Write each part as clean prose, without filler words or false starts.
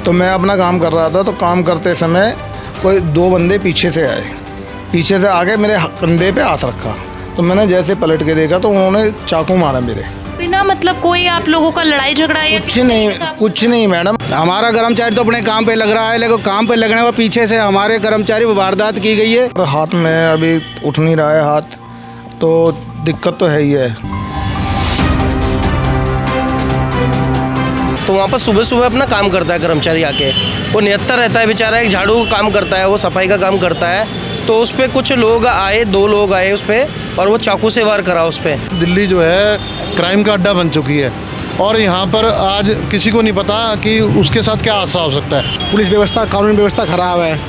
तो मैं अपना काम कर रहा था, तो काम करते समय कोई 2 बंदे पीछे से आए, पीछे से आके मेरे कंधे पे हाथ रखा। तो मैंने जैसे पलट के देखा तो उन्होंने चाकू मारा मेरे। बिना मतलब कोई आप लोगों का लड़ाई झगड़ा या कुछ नहीं मैडम। हमारा कर्मचारी तो अपने काम पे लग रहा है, लेकिन काम पे लगने के पीछे से हमारे कर्मचारी पर वारदात की गई है। हाथ में अभी उठ नहीं रहा है हाथ, तो दिक्कत तो है ही है। तो वहाँ पर सुबह सुबह अपना काम करता है कर्मचारी आके, वो निहत्तर रहता है बेचारा, एक झाड़ू का काम करता है, वो सफाई का काम करता है। तो उस पर कुछ लोग आए, 2 लोग आए उस पर, और वो चाकू से वार करा उस पर। दिल्ली जो है क्राइम का अड्डा बन चुकी है और यहाँ पर आज किसी को नहीं पता कि उसके साथ क्या हादसा हो सकता है। पुलिस व्यवस्था, कानून व्यवस्था खराब है।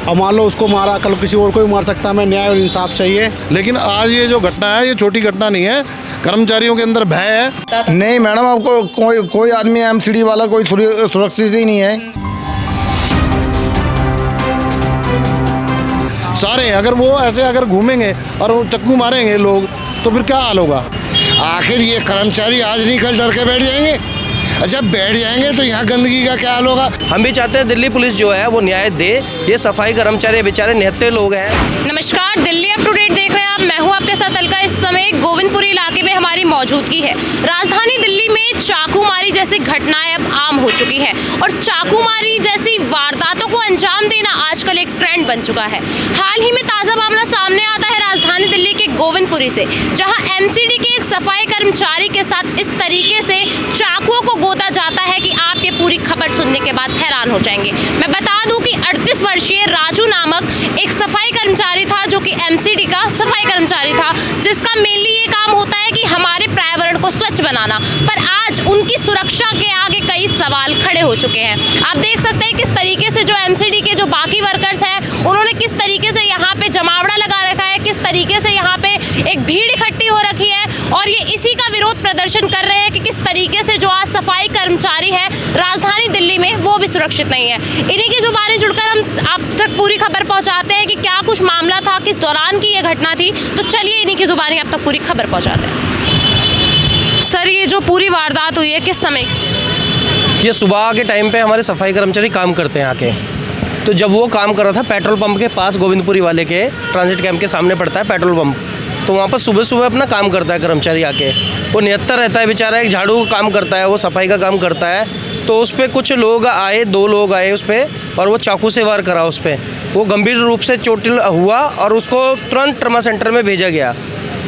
अब मान लो उसको मारा, कल किसी और को भी मार सकता है। हमें न्याय और इंसाफ चाहिए। लेकिन आज ये जो घटना है, ये छोटी घटना नहीं है। कर्मचारियों के अंदर भय है। नहीं मैडम, आपको कोई आदमी एमसीडी वाला कोई सुरक्षित ही नहीं है। सारे अगर वो ऐसे अगर घूमेंगे और वो चक्कू मारेंगे लोग, तो फिर क्या हाल होगा। आखिर ये कर्मचारी आज नहीं कल डर के बैठ जाएंगे। अच्छा, बैठ जाएंगे तो यहाँ गंदगी का क्या हाल होगा। हम भी चाहते हैं दिल्ली पुलिस जो है वो न्याय दे। ये सफाई कर्मचारी बेचारे निहत्ते लोग हैं। नमस्कार, दिल्ली अप टू डेट देख रहे हैं आप। मैं हूं आपके साथ अलका। इस समय गोविंदपुरी इलाके में हमारी मौजूदगी है। राजधानी दिल्ली में चाकूमारी जैसी घटनाएं अब आम हो चुकी है और चाकूमारी जैसी वारदातों को अंजाम देना आजकल एक ट्रेंड बन चुका है। हाल ही में ताज़ा मामला सामने आता है राजधानी दिल्ली के गोविंदपुरी से, जहां एमसीडी के एक सफाई कर्मचारी के साथ इस तरीके से चाकुओं को गोदा जाता है कि आप ये पूरी खबर सुनने के बाद हैरान हो जाएंगे। मैं बता दूं कि 38 वर्षीय राजू नामक एक सफाई कर्मचारी था, जो कि एमसीडी का सफाई कर्मचारी था, जिसका मेनली ये काम होता है कि हमारे पर्यावरण को स्वच्छ बनाना। पर आज उनकी सुरक्षा के आगे कई सवाल खड़े हो चुके हैं। आप देख सकते हैं किस तरीके से जो एमसीडी के जो बाकी वर्कर्स हैं, उन्होंने किस तरीके से यहाँ पे जमावड़ा लगा रखा है, किस तरीके से यहाँ पे एक भीड़ इकट्ठी हो रखी है और ये इसी का विरोध प्रदर्शन कर रहे हैं कि किस तरीके से जो आज सफाई कर्मचारी है राजधानी दिल्ली में, वो भी सुरक्षित नहीं है। इन्हीं की जुबानी जुड़कर हम आप तक पूरी खबर पहुंचाते हैं कि क्या कुछ मामला था, किस दौरान की ये घटना थी। तो चलिए इन्हीं की जुबानी आप तक पूरी खबर पहुंचाते हैं। सर, ये जो पूरी वारदात हुई है किस समय की? ये सुबह के टाइम पे हमारे सफाई कर्मचारी काम करते हैं आके। तो जब वो काम कर रहा था पेट्रोल पंप के पास, गोविंदपुरी वाले के ट्रांजिट कैंप के सामने पड़ता है पेट्रोल पंप, तो वहाँ पर सुबह सुबह अपना काम करता है कर्मचारी आके, वो निहत्तर रहता है बेचारा, एक झाड़ू का काम करता है, वो सफाई का काम करता है। तो उस पर कुछ लोग आए, 2 लोग आए उस पर, और वो चाकू से वार करा उस पर। वो गंभीर रूप से चोटिल हुआ और उसको तुरंत ट्रमा सेंटर में भेजा गया।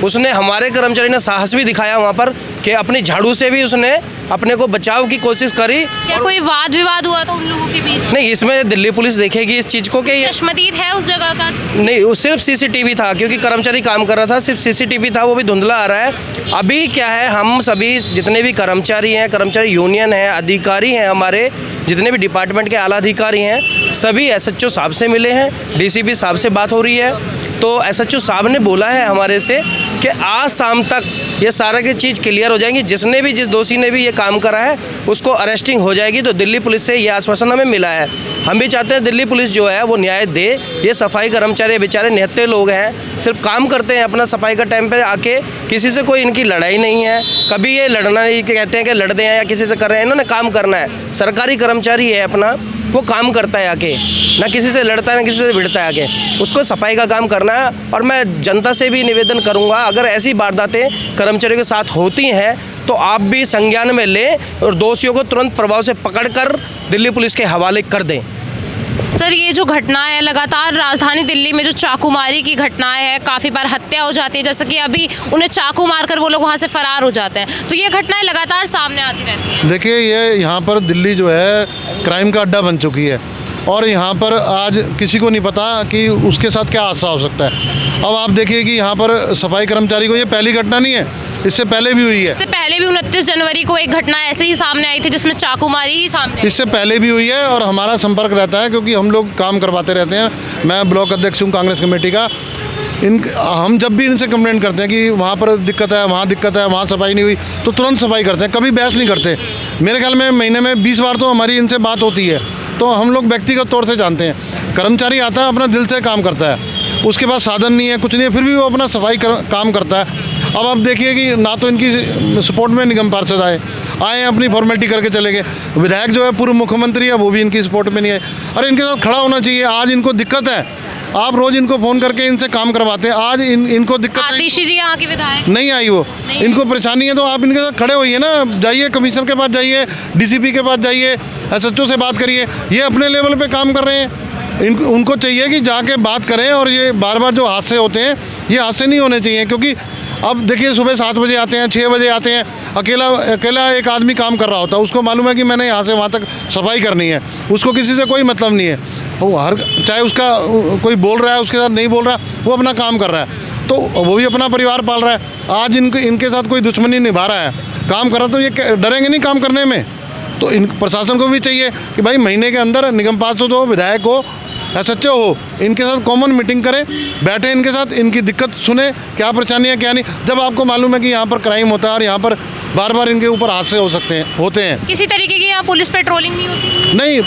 उसने, हमारे कर्मचारी ने साहस भी दिखाया वहाँ पर कि अपनी झाड़ू से भी उसने अपने को बचाव की कोशिश करी। क्या कोई वाद विवाद हुआ था उन लोगों के बीच? नहीं, इसमें दिल्ली पुलिस देखेगी इस चीज़ को कि ये चश्मदीद है उस जगह का? नहीं, वो सिर्फ सीसीटीवी था, क्योंकि कर्मचारी काम कर रहा था, सिर्फ सीसीटीवी था, वो भी धुंधला आ रहा है। अभी क्या है, हम सभी जितने भी कर्मचारी हैं, कर्मचारी यूनियन है, अधिकारी हैं, हमारे जितने भी डिपार्टमेंट के आला अधिकारी हैं, सभी एसएचओ साहब से मिले हैं, डीसीपी साहब से बात हो रही है। तो एसएचओ साहब ने बोला है हमारे से कि आज शाम तक ये सारा की चीज़ क्लियर हो जाएंगी। जिस दोषी ने भी ये काम करा है उसको अरेस्टिंग हो जाएगी। तो दिल्ली पुलिस से ये आश्वासन हमें मिला है। हम भी चाहते हैं दिल्ली पुलिस जो है वो न्याय दे। ये सफाई कर्मचारी बेचारे निहत्ते लोग हैं, सिर्फ काम करते हैं अपना सफाई का टाइम पे आके, किसी से कोई इनकी लड़ाई नहीं है। कभी ये लड़ना नहीं कहते हैं कि लड़ते हैं या किसी से कर रहे हैं, इन्होंने काम करना है। सरकारी कर्मचारी है अपना, वो काम करता है आके, ना किसी से लड़ता है ना किसी से भिड़ता है आके, उसको सफाई का काम करना है। और मैं जनता से भी निवेदन करूंगा, अगर ऐसी वारदातें कर्मचारियों के साथ होती हैं तो आप भी संज्ञान में लें और दोषियों को तुरंत प्रभाव से पकड़कर दिल्ली पुलिस के हवाले कर दें। सर, ये जो घटना है लगातार राजधानी दिल्ली में जो चाकूमारी की घटनाएं है, काफ़ी बार हत्या हो जाती है, जैसे कि अभी उन्हें चाकू मारकर वो लोग वहाँ से फरार हो जाते हैं, तो ये घटनाएं लगातार सामने आती रहती हैं। देखिए, ये यहाँ पर दिल्ली जो है क्राइम का अड्डा बन चुकी है और यहाँ पर आज किसी को नहीं पता कि उसके साथ क्या हादसा हो सकता है। अब आप देखिए कि यहाँ पर सफाई कर्मचारी को ये पहली घटना नहीं है, इससे पहले भी हुई है। इससे पहले भी 29 जनवरी को एक घटना ऐसे ही सामने आई थी जिसमें चाकूमारी ही सामने, इससे पहले भी हुई है और हमारा संपर्क रहता है क्योंकि हम लोग काम करवाते रहते हैं। मैं ब्लॉक अध्यक्ष हूँ कांग्रेस कमेटी का। हम जब भी इनसे कंप्लेंट करते हैं कि वहाँ पर दिक्कत है, वहाँ दिक्कत है, वहाँ सफाई नहीं हुई, तो तुरंत सफाई करते हैं, कभी बहस नहीं करते। मेरे ख्याल में महीने में 20 बार तो हमारी इनसे बात होती है। तो हम लोग व्यक्तिगत तौर से जानते हैं, कर्मचारी आता है अपना दिल से काम करता है, उसके पास साधन नहीं है, कुछ नहीं है, फिर भी वो अपना सफाई काम करता है। अब आप देखिए कि ना तो इनकी सपोर्ट में निगम पार्षद आए, आए अपनी फॉर्मेलिटी करके चले गए। विधायक जो है पूर्व मुख्यमंत्री है, वो भी इनकी सपोर्ट में नहीं है। अरे इनके साथ खड़ा होना चाहिए। आज इनको दिक्कत है, आप रोज़ इनको फ़ोन करके इनसे काम करवाते हैं, आज इनको दिक्कत है। आतिशी जी यहाँ के विधायक नहीं आई वो, इनको परेशानी है तो आप इनके साथ खड़े होइए ना, जाइए कमिश्नर के पास जाइए, डीसीपी के पास जाइए, एसएचओ से बात करिए। ये अपने लेवल पे काम कर रहे हैं, उनको चाहिए कि जाके बात करें। और ये बार बार जो हादसे होते हैं, ये हादसे नहीं होने चाहिए। क्योंकि अब देखिए सुबह 7 बजे आते हैं, 6 बजे आते हैं, अकेला एक आदमी काम कर रहा होता है, उसको मालूम है कि मैंने यहाँ से वहाँ तक सफाई करनी है, उसको किसी से कोई मतलब नहीं है। वो चाहे उसका कोई बोल रहा है उसके साथ नहीं बोल रहा, वो अपना काम कर रहा है, तो वो भी अपना परिवार पाल रहा है। आज इनके साथ कोई दुश्मनी निभा रहा है, काम कर रहा, तो ये डरेंगे नहीं काम करने में। तो इन प्रशासन को भी चाहिए कि भाई महीने के अंदर निगम पार्षद हो, विधायक हो, एसएचओ हो, इनके साथ कॉमन मीटिंग करें, बैठे इनके साथ, इनकी दिक्कत सुने, क्या परेशानी है क्या नहीं। जब आपको मालूम है कि यहाँ पर क्राइम होता है और यहाँ पर बार बार इनके ऊपर हादसे होते हैं। किसी तरीके की यहाँ पुलिस पेट्रोलिंग नहीं होती? नहीं,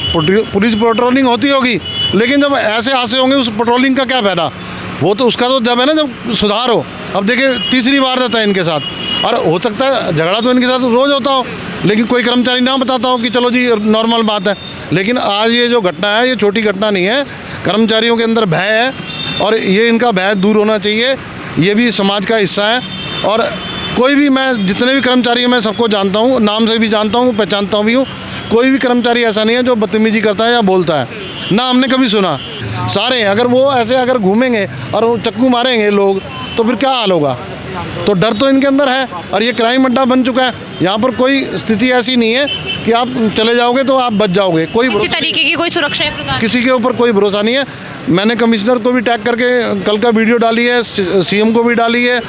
पुलिस पेट्रोलिंग होती होगी, लेकिन जब ऐसे हादसे होंगे उस पेट्रोलिंग का क्या फायदा। वो तो उसका तो जब है ना, जब सुधार हो। अब देखिए तीसरी बार रहता है इनके साथ, और हो सकता है झगड़ा तो इनके साथ रोज़ होता हो, लेकिन कोई कर्मचारी ना बताता हो कि चलो जी नॉर्मल बात है। लेकिन आज ये जो घटना है, ये छोटी घटना नहीं है। कर्मचारियों के अंदर भय है और ये इनका भय दूर होना चाहिए। ये भी समाज का हिस्सा है। और कोई भी, मैं जितने भी कर्मचारी हैं मैं सबको जानता हूँ, नाम से भी जानता हूँ, पहचानता भी हूँ। कोई भी कर्मचारी ऐसा नहीं है जो बदतमीजी करता है या बोलता है, ना हमने कभी सुना। सारे हैं, अगर वो ऐसे अगर घूमेंगे और चक्कू मारेंगे लोग तो फिर क्या हाल होगा। तो डर तो इनके अंदर है, और ये क्राइम अड्डा बन चुका है। यहाँ पर कोई स्थिति ऐसी नहीं है कि आप चले जाओगे तो आप बच जाओगे। किसी तरीके की कोई सुरक्षा प्रदान, किसी के ऊपर कोई भरोसा नहीं है। मैंने कमिश्नर को भी टैग करके कल का वीडियो डाली है, सीएम को भी डाली है।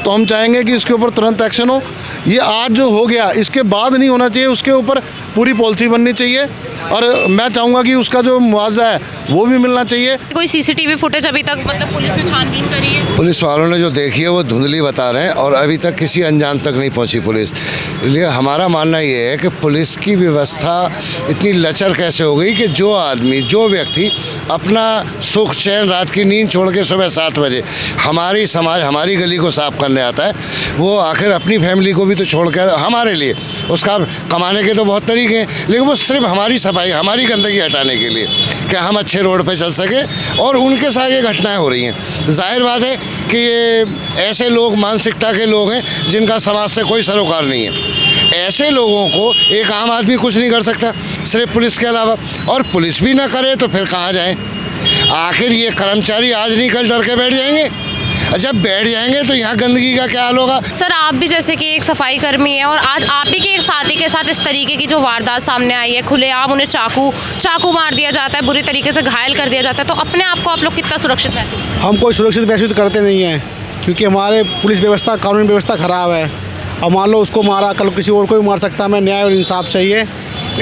तो हम चाहेंगे कि इसके ऊपर तुरंत एक्शन हो। ये आज जो हो गया इसके बाद नहीं होना चाहिए, उसके ऊपर पूरी पॉलिसी बननी चाहिए। और मैं चाहूँगा कि उसका जो मुआवजा है वो भी मिलना चाहिए। कोई सीसीटीवी फुटेज अभी तक मतलब पुलिस ने छानबीन करी है? पुलिस वालों ने जो देखी है वो धुंधली बता रहे हैं, और अभी तक किसी अंजाम तक नहीं पहुंची पुलिस। इसलिए हमारा मानना ये है कि पुलिस की व्यवस्था इतनी लचर कैसे हो गई कि जो आदमी, जो व्यक्ति अपना सुख चैन, रात की नींद छोड़ के सुबह 7 बजे हमारी समाज, हमारी गली को साफ करने आता है, वो आखिर अपनी फैमिली को भी तो छोड़ कर हमारे लिए, उसका कमाने के तो बहुत तरीके हैं, लेकिन वो सिर्फ हमारी सफाई, हमारी गंदगी हटाने के लिए कि हम अच्छे रोड पे चल सके। और उनके साथ ये घटनाएं हो रही हैं। जाहिर बात है कि ये ऐसे लोग मानसिकता के लोग हैं जिनका समाज से कोई सरोकार नहीं है। ऐसे लोगों को एक आम आदमी कुछ नहीं कर सकता सिर्फ पुलिस के अलावा, और पुलिस भी ना करे तो फिर कहाँ जाएं। आखिर ये कर्मचारी आज नहीं कल डर के बैठ जाएंगे, जब बैठ जाएंगे तो यहाँ गंदगी का क्या हाल होगा। सर, आप भी जैसे कि एक सफाई कर्मी है और आज आप ही के एक साथी के साथ इस तरीके की जो वारदात सामने आई है, खुलेआम उन्हें चाकू मार दिया जाता है, बुरी तरीके से घायल कर दिया जाता है, तो अपने आप को आप लोग कितना सुरक्षित महसूस? हम कोई सुरक्षित महसूस करते नहीं हैं, क्योंकि हमारे पुलिस व्यवस्था, कानून व्यवस्था ख़राब है। अब मान लो उसको मारा, कल किसी और को भी मार सकता है। हमें न्याय और इंसाफ चाहिए,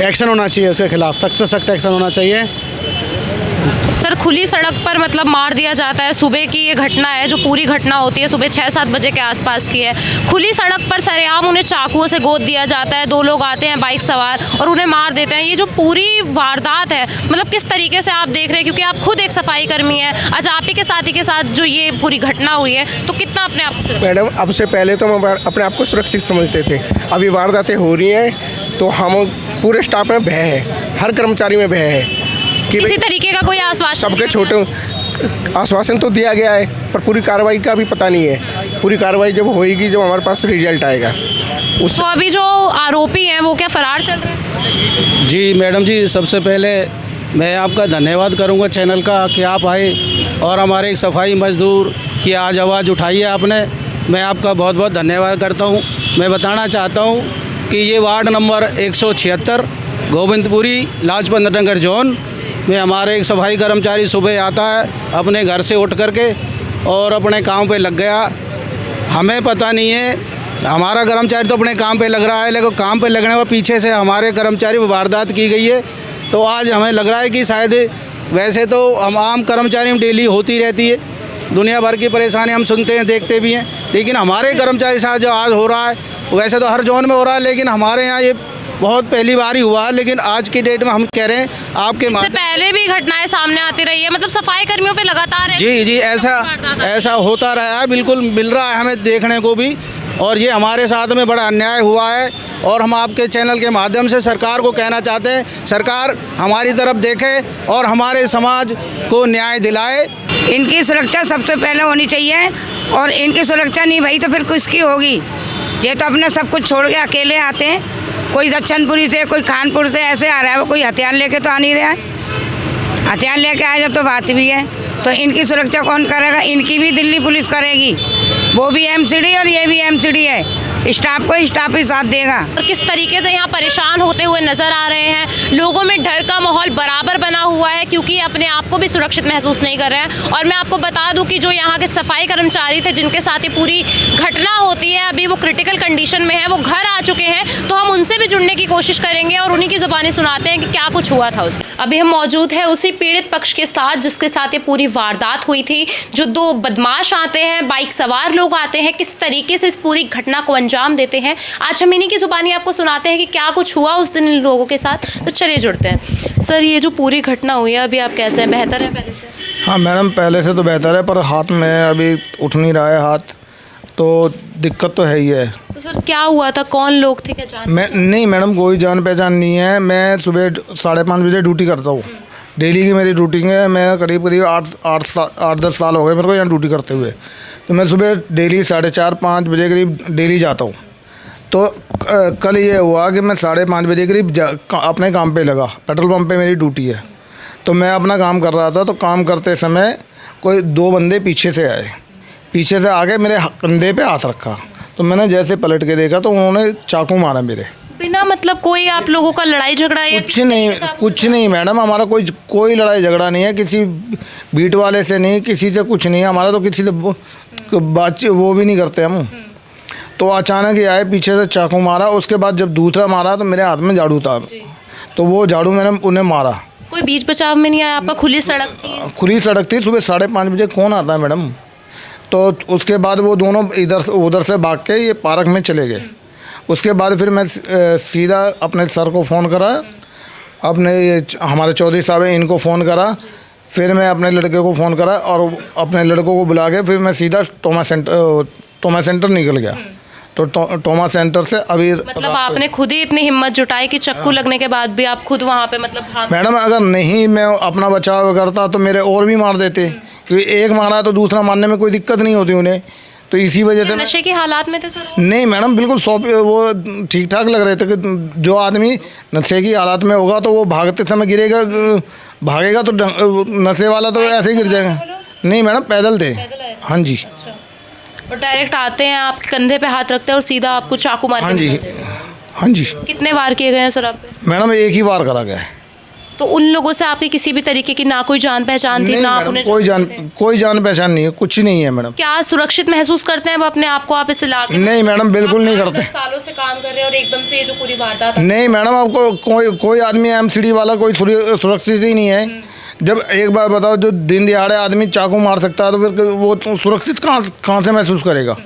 एक्शन होना चाहिए उसके खिलाफ, सख्त से सख्त एक्शन होना चाहिए। सर, खुली सड़क पर मतलब मार दिया जाता है। सुबह की ये घटना है, जो पूरी घटना होती है सुबह 6-7 बजे के आसपास की है। खुली सड़क पर सरेआम उन्हें चाकुओं से गोद दिया जाता है। 2 लोग आते हैं बाइक सवार और उन्हें मार देते हैं। ये जो पूरी वारदात है, मतलब किस तरीके से आप देख रहे हैं, क्योंकि आप खुद एक सफाई कर्मी हैं, आज आप ही के साथी के साथ जो ये पूरी घटना हुई है, तो कितना अपने आप को? मैडम, अब से पहले तो हम अपने आप को सुरक्षित समझते थे। अभी वारदातें हो रही हैं तो हम पूरे स्टाफ में भय है, हर कर्मचारी में भय है कि किसी तरीके का कोई आश्वासन? सबके छोटे आश्वासन तो दिया गया है, पर पूरी कार्रवाई का भी पता नहीं है। पूरी कार्रवाई जब होएगी, जब हमारे पास रिजल्ट आएगा। तो अभी जो आरोपी हैं वो क्या फरार चल रहे हैं? जी मैडम जी, सबसे पहले मैं आपका धन्यवाद करूंगा चैनल का कि आप आए और हमारे एक सफाई मजदूर की आज आवाज़ उठाई है आपने। मैं आपका बहुत बहुत धन्यवाद करता हूं। मैं बताना चाहता हूं कि ये ward number 176 Govindpuri Lajpat Nagar zone में हमारे एक सफाई कर्मचारी सुबह आता है अपने घर से उठ करके और अपने काम पे लग गया। हमें पता नहीं है, हमारा कर्मचारी तो अपने काम पे लग रहा है, लेकिन काम पे लगने के पीछे से हमारे कर्मचारी पर वारदात की गई है। तो आज हमें लग रहा है कि शायद, वैसे तो हम आम कर्मचारी में डेली होती रहती है, दुनिया भर की परेशानी हम सुनते हैं, देखते भी हैं, लेकिन हमारे कर्मचारी साथ जो आज हो रहा है, वैसे तो हर जोन में हो रहा है, लेकिन हमारे यहाँ ये बहुत पहली बार ही हुआ है। लेकिन आज की डेट में हम कह रहे हैं आपके इससे पहले भी घटनाएं सामने आती रही है, मतलब सफाई कर्मियों पे लगातार जी ऐसा होता रहा है, बिल्कुल मिल रहा है हमें देखने को भी। और ये हमारे साथ में बड़ा अन्याय हुआ है। और हम आपके चैनल के माध्यम से सरकार को कहना चाहते हैं, सरकार हमारी तरफ देखे और हमारे समाज को न्याय दिलाए। इनकी सुरक्षा सबसे पहले होनी चाहिए, और इनकी सुरक्षा नहीं भाई तो फिर किसकी होगी। ये तो अपना सब कुछ छोड़ के अकेले आते हैं, कोई दक्षिणपुरी से, कोई कानपुर से ऐसे आ रहा है, वो कोई हथियार लेके तो आ नहीं रहा है। हथियार लेके आए जब तो बात भी है, तो इनकी सुरक्षा कौन करेगा? इनकी भी दिल्ली पुलिस करेगी, वो भी एमसीडी और ये भी एमसीडी है। स्टाफ को स्टाफ ही साथ देगा। और किस तरीके से यहाँ परेशान होते हुए नजर आ रहे हैं, लोगों में डर का माहौल बराबर बना हुआ है, क्योंकि अपने आप को भी सुरक्षित महसूस नहीं कर रहे हैं। और मैं आपको बता दूं कि जो यहाँ के सफाई कर्मचारी थे जिनके साथ ये पूरी घटना होती है, अभी वो क्रिटिकल कंडीशन में है, वो घर आ चुके हैं। तो हम उनसे भी जुड़ने की कोशिश करेंगे और उन्हीं की जुबानी सुनाते हैं कि क्या कुछ हुआ था उसे। अभी हम मौजूद है उसी पीड़ित पक्ष के साथ जिसके साथ ये पूरी वारदात हुई थी। जो दो बदमाश आते हैं, बाइक सवार लोग आते हैं, किस तरीके से इस पूरी घटना को अंजाम देते हैं, आज हम इन्हीं की जुबानी आपको सुनाते हैं कि क्या कुछ हुआ उस दिन इन लोगों के साथ। तो चलिए जुड़ते हैं। सर, ये जो पूरी घटना हुई है, अभी आप कैसे हैं? बेहतर है पहले से? हाँ मैडम, पहले से तो बेहतर है, पर हाथ में अभी उठ नहीं रहा है हाथ, तो दिक्कत तो है ही है। तो सर क्या हुआ था? कौन लोग थे? क्या जान? मैं नहीं मैडम, कोई जान पहचान नहीं है। मैं सुबह 5:30 बजे ड्यूटी करता हूँ, डेली की मेरी ड्यूटी है। मैं करीब 8-10 साल हो गए मेरे को यहाँ ड्यूटी करते हुए। तो मैं सुबह डेली 4:30-5 बजे करीब डेली जाता हूँ। तो कल ये हुआ कि मैं 5:30 बजे करीब अपने काम पे लगा, पेट्रोल पंप पे मेरी ड्यूटी है। तो मैं अपना काम कर रहा था, तो काम करते समय कोई 2 बंदे पीछे से आए, पीछे से आके मेरे कंधे पे हाथ रखा। तो मैंने जैसे पलट के देखा तो उन्होंने चाकू मारा मेरे। बिना मतलब कोई आप लोगों का लड़ाई झगड़ा या कुछ नहीं मैडम, हमारा कोई लड़ाई झगड़ा नहीं है, किसी बीट वाले से नहीं, किसी से कुछ नहीं है हमारा। तो किसी से बातचीत वो भी नहीं करते हम। तो अचानक ही आए, पीछे से चाकू मारा। उसके बाद जब दूसरा मारा तो मेरे हाथ में झाड़ू था, तो वो झाड़ू मैंने उन्हें मारा। कोई बीच बचाव में नहीं आया? आपका खुली सड़क थी? खुली सड़क थी, सुबह 5:30 बजे कौन आता है मैडम। तो उसके बाद वो दोनों इधर से उधर से भाग के ये पार्क में चले गए। उसके बाद फिर मैं सीधा अपने सर को फ़ोन करा, अपने ये हमारे चौधरी साहब हैं इनको फ़ोन करा। फिर मैं अपने लड़के को फ़ोन करा और अपने लड़कों को बुला के फिर मैं सीधा टोमा सेंटर निकल गया। तो टोमा सेंटर से अभी मतलब आपने खुद ही इतनी हिम्मत जुटाई कि चक्कू लगने के बाद भी आप खुद वहाँ पे मतलब मैडम, अगर नहीं मैं अपना बचाव करता तो मेरे और भी मार देते, क्योंकि एक मारा तो दूसरा मारने में कोई दिक्कत नहीं होती उन्हें। तो इसी वजह से नशे के हालात में थे सर? नहीं मैडम, बिल्कुल वो ठीक ठाक लग रहे थे कि जो आदमी नशे की हालात में होगा तो वो भागते समय गिरेगा, भागेगा तो नशे वाला तो ऐसे ही गिर जाएगा। नहीं मैडम, पैदल थे। हाँ जी। और डायरेक्ट आते हैं, आपके कंधे पे हाथ रखते हैं और सीधा आपको चाकू मार? हाँ जी, हाँ जी। कितने वार किए गए हैं सर आप पे? मैडम, एक ही वार करा गया है। तो उन लोगों से आपकी किसी भी तरीके की ना कोई जान पहचान थी? ना आप उन्हें कोई जान पहचान नहीं है, कुछ नहीं है मैडम। क्या सुरक्षित महसूस करते हैं अब अपने आप को आप इस इलाके में? नहीं मैडम, बिल्कुल नहीं करते। 10 सालों से काम कर रहे हैं और एकदम से ये जो पूरी वारदात। नहीं मैडम, आपको कोई आदमी एमसीडी वाला कोई सुरक्षित ही नहीं है। जब एक बार बताओ, जो दिन दिहाड़े आदमी चाकू मार सकता है तो फिर वो सुरक्षित कहाँ से महसूस करेगा।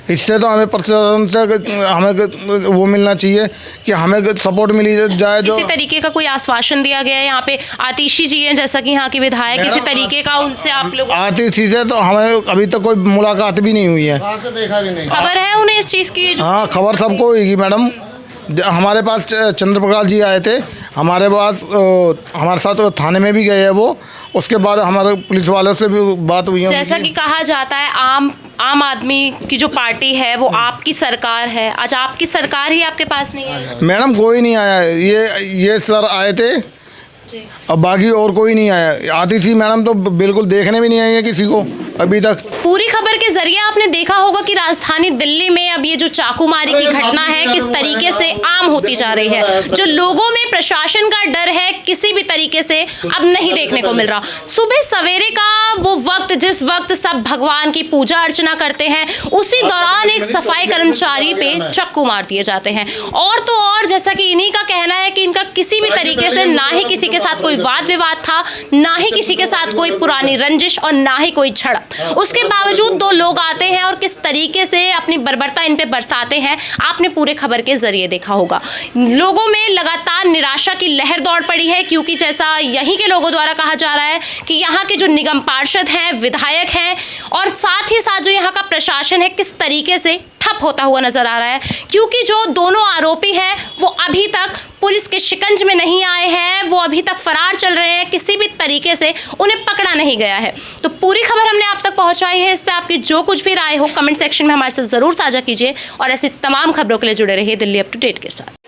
इससे तो हमें प्रशासन से हमें वो मिलना चाहिए कि हमें सपोर्ट मिली जाए। जो किसी तरीके का कोई आश्वासन दिया गया है? यहाँ पे आतिशी जी हैं जैसा कि यहाँ के विधायक, किसी तरीके का उनसे आप लोग? आतिशी से तो हमें अभी तक कोई मुलाकात भी नहीं हुई है। देखा भी नहीं। खबर है उन्हें इस चीज़ की? हाँ, खबर सबको होगी मैडम। हमारे पास चंद्र प्रकाश जी आए थे, हमारे पास हमारे साथ थाने में भी गए हैं वो। उसके बाद हमारे पुलिस वालों से भी बात हुई है। जैसा कि कहा जाता है आम आदमी की जो पार्टी है वो आपकी सरकार है, आज आपकी सरकार ही आपके पास नहीं है? मैडम, कोई नहीं आया। ये सर आए थे, अब बाकी और कोई नहीं आया। आती थी मैडम तो बिल्कुल देखने भी नहीं आई है किसी को अभी तक। पूरी खबर के जरिए आपने देखा होगा कि राजधानी दिल्ली में अब ये जो चाकूमारी की घटना है किस तरीके से आम होती जा रही है। जो लोगों में प्रशासन का डर है किसी भी तरीके से अब नहीं देखने को मिल रहा। सुबह सवेरे का वो वक्त जिस वक्त सब भगवान की पूजा अर्चना करते हैं, उसी दौरान एक सफाई कर्मचारी पे चाकू मार दिए जाते हैं। और तो और जैसा कि इन्हीं का कहना है कि इनका किसी भी तरीके से ना ही किसी के साथ कोई वाद विवाद था, ना ही किसी के साथ कोई पुरानी रंजिश और ना ही कोई झड़प। उसके बावजूद 2 लोग आते हैं और किस तरीके से अपनी बर्बरता इन पे बरसाते हैं, आपने पूरे खबर के जरिए देखा होगा। लोगों में लगातार निराशा की लहर दौड़ पड़ी है, क्योंकि जैसा यहीं के लोगों द्वारा कहा जा रहा है कि यहाँ के जो निगम पार्षद हैं, विधायक हैं और साथ ही साथ जो यहाँ का प्रशासन है किस तरीके से ठप होता हुआ नजर आ रहा है, क्योंकि जो दोनों आरोपी हैं वो अभी तक पुलिस के शिकंज में नहीं आए हैं, वो अभी तक फरार चल रहे हैं, किसी भी तरीके से उन्हें पकड़ा नहीं गया है। तो पूरी खबर हमने आप तक पहुंचाई है। इस पे आपकी जो कुछ भी राय हो कमेंट सेक्शन में हमारे साथ जरूर साझा कीजिए और ऐसी तमाम खबरों के लिए जुड़े रहिए दिल्ली अप टू डेट के साथ।